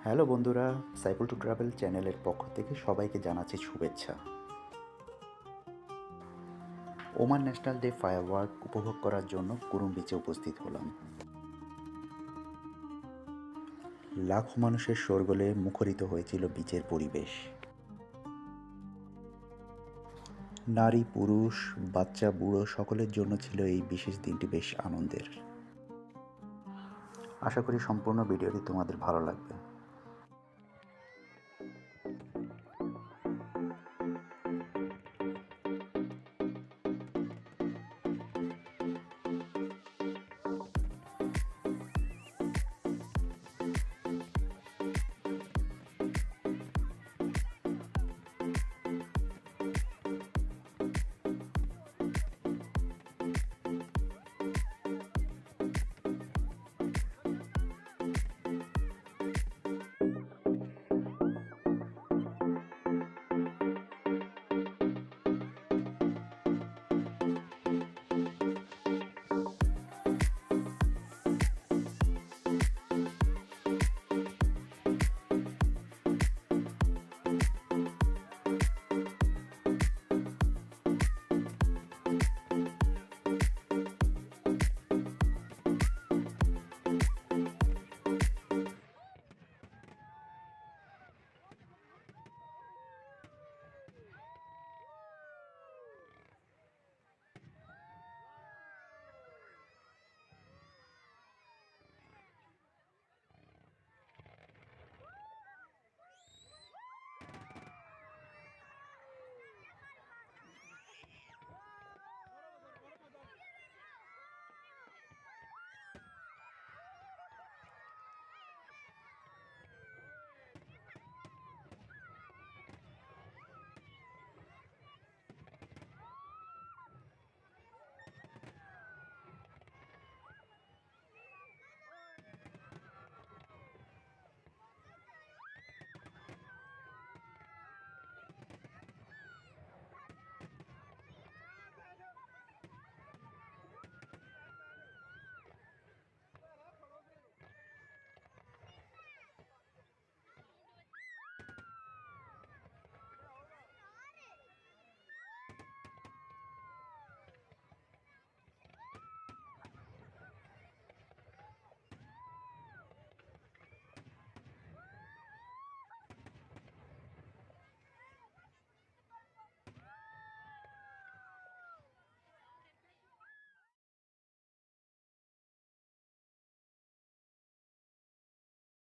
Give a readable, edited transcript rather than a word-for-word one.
Hello বন্ধুরা, cycle to travel চ্যানেলের পক্ষ থেকে সবাইকে জানাচ্ছি শুভেচ্ছা। ওমান ন্যাশনাল ডে ফায়ারওয়ার্ক উপভোগ করার জন্য কুরুম বিচে উপস্থিত হলাম। লাখো মানুষের শোরগোলে মুখরিত হয়েছিল বিচের পরিবেশ। নারী, পুরুষ, বাচ্চা, বুড়ো সকলের জন্য ছিল এই বিশেষ দিনটি বেশ আনন্দের। আশা করি সম্পূর্ণ ভিডিওটি তোমাদের ভালো লাগবে।